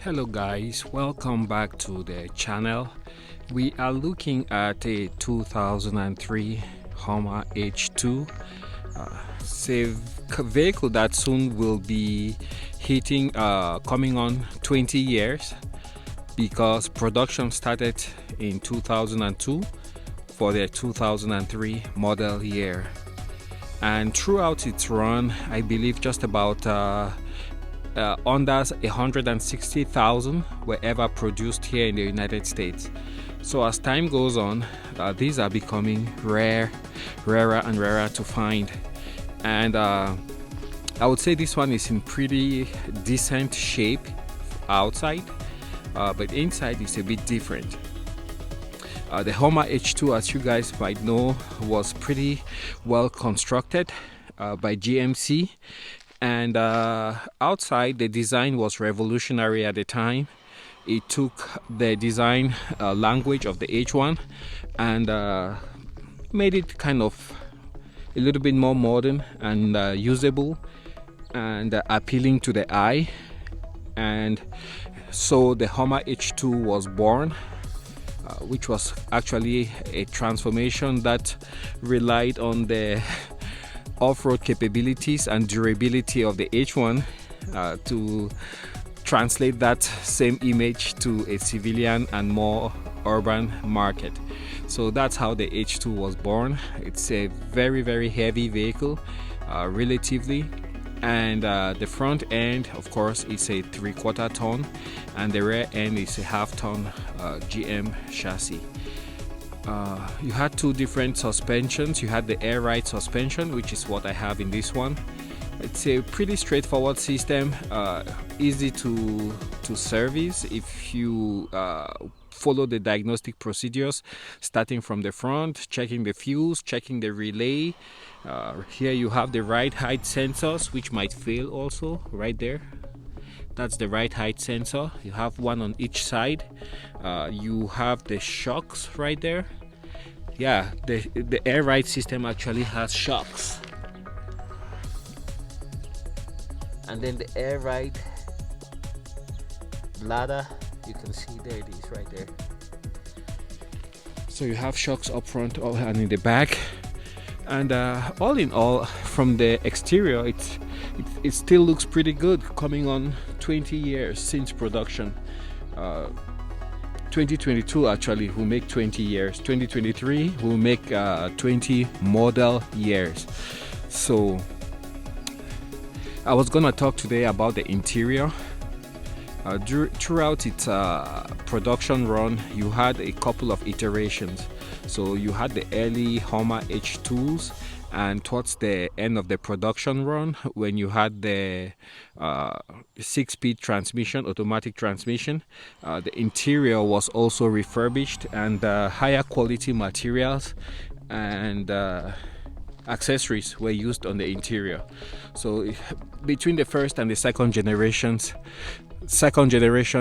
Hello guys, welcome back to the channel. We are looking at a 2003 Hummer H2. It's a vehicle that soon will be hitting coming on 20 years because production started in 2002 for the 2003 model year, and throughout its run I believe just about under 160,000 were ever produced here in the United States. So as time goes on, these are becoming rarer and rarer to find. And I would say this one is in pretty decent shape outside, but inside is a bit different. The Hummer H2, as you guys might know, was pretty well constructed by GMC. And outside, the design was revolutionary at the time. It took the design language of the H1 and made it kind of a little bit more modern and usable and appealing to the eye. And so the Hummer H2 was born, which was actually a transformation that relied on the off-road capabilities and durability of the H1 to translate that same image to a civilian and more urban market. So that's how the H2 was born. It's a very heavy vehicle relatively, and the front end of course is a 3/4 ton and the rear end is a 1/2 ton GM chassis. You had two different suspensions. You had the air ride suspension, which is what I have in this one. It's a pretty straightforward system, easy to service if you follow the diagnostic procedures, starting from the front, checking the fuse, checking the relay. Here you have the ride height sensors, which might fail also right there. That's the ride height sensor. You have one on each side. You have the shocks right there. Yeah, the air ride system actually has shocks. And then the air ride ladder, you can see there it is right there. So you have shocks up front and in the back. And all in all, from the exterior, it still looks pretty good, coming on 20 years since production. 2022 actually will make 20 years. 2023 will make 20 model years. So I was gonna talk today about the interior. Throughout its production run, you had a couple of iterations. So you had the early Hummer H2s, and towards the end of the production run, when you had the 6-speed transmission, automatic transmission, the interior was also refurbished, and higher quality materials and accessories were used on the interior. So between the first and the second generation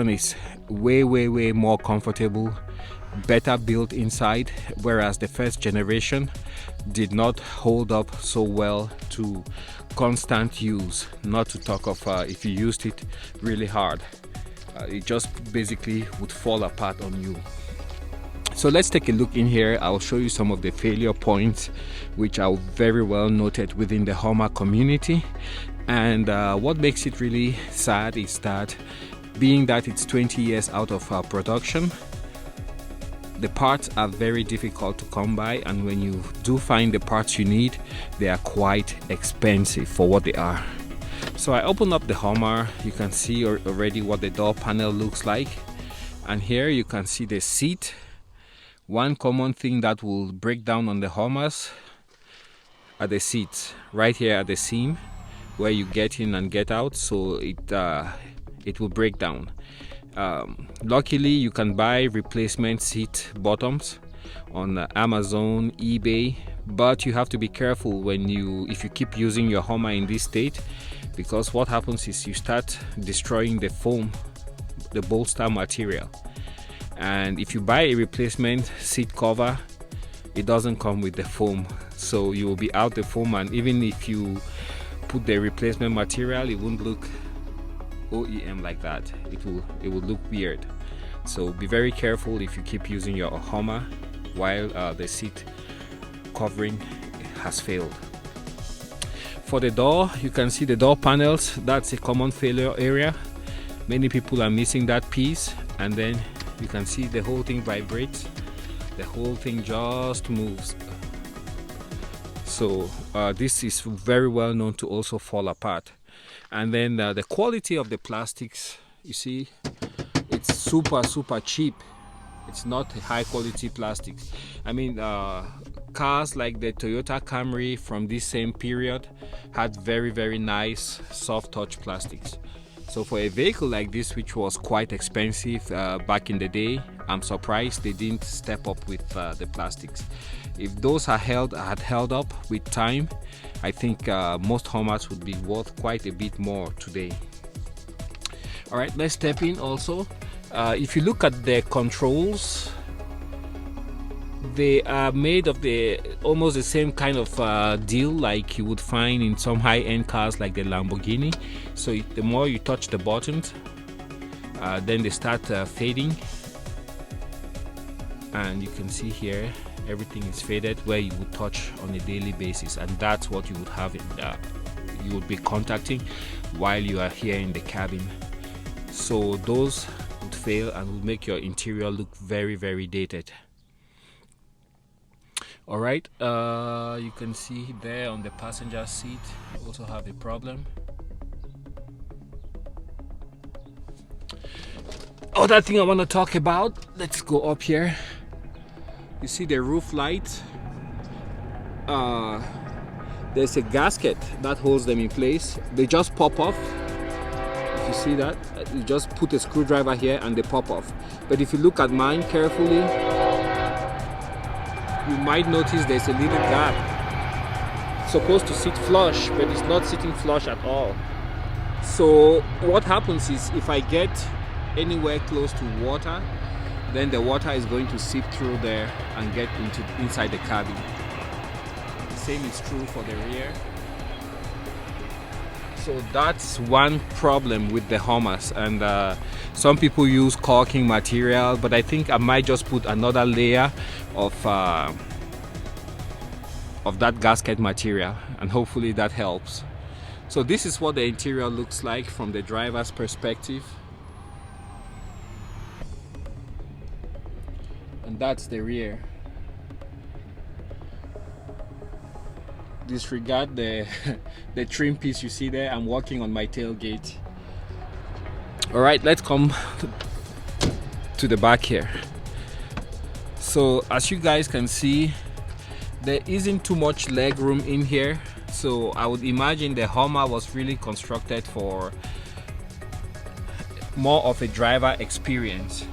is way more comfortable, better built inside, whereas the first generation did not hold up so well to constant use, not to talk of if you used it really hard. It just basically would fall apart on you. So let's take a look in here. I'll show you some of the failure points which are very well noted within the Hummer community. And what makes it really sad is that, being that it's 20 years out of production, the parts are very difficult to come by, and when you do find the parts you need, they are quite expensive for what they are. So I open up the Hummer. You can see already what the door panel looks like, and here you can see the seat. One common thing that will break down on the Hummers are the seats right here at the seam where you get in and get out, so it will break down. Luckily you can buy replacement seat bottoms on Amazon, eBay, but you have to be careful if you keep using your Hummer in this state, because what happens is you start destroying the foam, the bolster material. And if you buy a replacement seat cover, it doesn't come with the foam, so you will be out the foam, and even if you put the replacement material, it won't look OEM like that, it will look weird. So be very careful if you keep using your Hummer while the seat covering has failed. For the door, you can see the door panels. That's a common failure area. Many people are missing that piece, and then you can see the whole thing vibrates. The whole thing just moves. So this is very well known to also fall apart. And then the quality of the plastics, you see, it's super cheap. It's not a high quality plastic. I mean, cars like the Toyota Camry from this same period had very nice soft touch plastics. So for a vehicle like this, which was quite expensive back in the day, I'm surprised they didn't step up with the plastics. If those had held up with time, I think most Hummers would be worth quite a bit more today. All right, let's step in also. If you look at the controls, they are made of almost the same kind of deal like you would find in some high-end cars like the Lamborghini. So the more you touch the buttons, then they start fading, and you can see here everything is faded where you would touch on a daily basis, and that's what you would have you would be contacting while you are here in the cabin. So those would fail and would make your interior look very dated. All right, you can see there on the passenger seat also have a problem. Other thing I want to talk about, let's go up here. You see the roof light, there's a gasket that holds them in place. They just pop off. If you see that, you just put a screwdriver here and they pop off. But if you look at mine carefully, you might notice there's a little gap. It's supposed to sit flush, but it's not sitting flush at all. So what happens is, if I get anywhere close to water, then the water is going to seep through there and get inside the cabin. Same is true for the rear. So that's one problem with the Hummers, and some people use caulking material, but I think I might just put another layer of that gasket material, and hopefully that helps. So this is what the interior looks like from the driver's perspective, and that's the rear. Disregard the trim piece you see there. I'm working on my tailgate. All right, let's come to the back here. So as you guys can see, there isn't too much leg room in here, so I would imagine the Hummer was really constructed for more of a driver experience.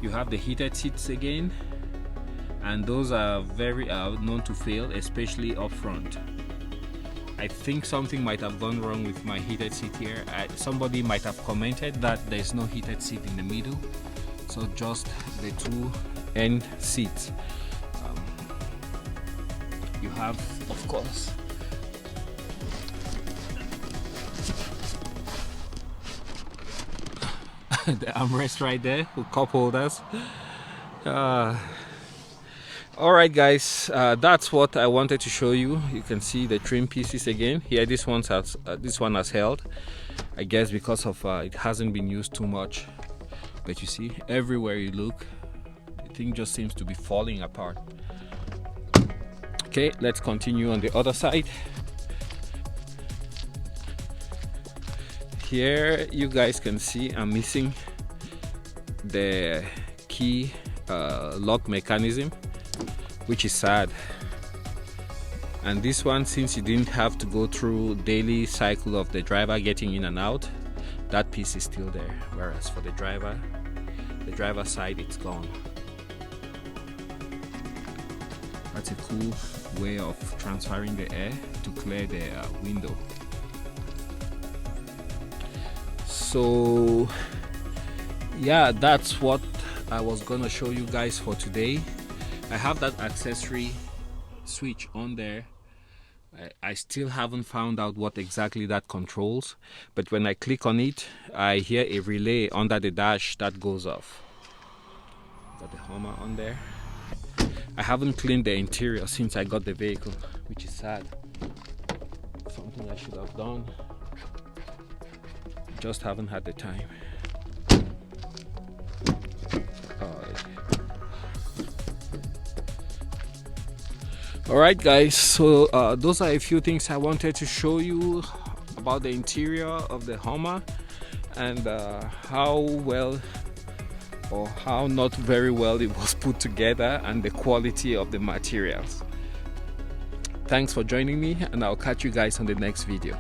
You have the heated seats again, and those are very known to fail, especially up front. I think something might have gone wrong with my heated seat here. Somebody might have commented that there's no heated seat in the middle, so just the two end seats. You have, of course, the armrest right there with cup holders. All right guys, that's what I wanted to show you. You can see the trim pieces again here. This one has held, I guess because of it hasn't been used too much, but you see everywhere you look, the thing just seems to be falling apart. Okay, let's continue on the other side. Here you guys can see I'm missing the key lock mechanism, which is sad. And this one, since you didn't have to go through daily cycle of the driver getting in and out, that piece is still there, whereas for the driver side, it's gone. That's a cool way of transferring the air to clear the window. So yeah, that's what I was gonna show you guys for today. I have that accessory switch on there I still haven't found out what exactly that controls, but when I click on it, I hear a relay under the dash that goes off. Got the Hummer on there. I haven't cleaned the interior since I got the vehicle, which is sad. Something I should have done. Just haven't had the time. Alright guys, so those are a few things I wanted to show you about the interior of the Hummer, and how well or how not very well it was put together, and the quality of the materials. Thanks for joining me, and I'll catch you guys on the next video.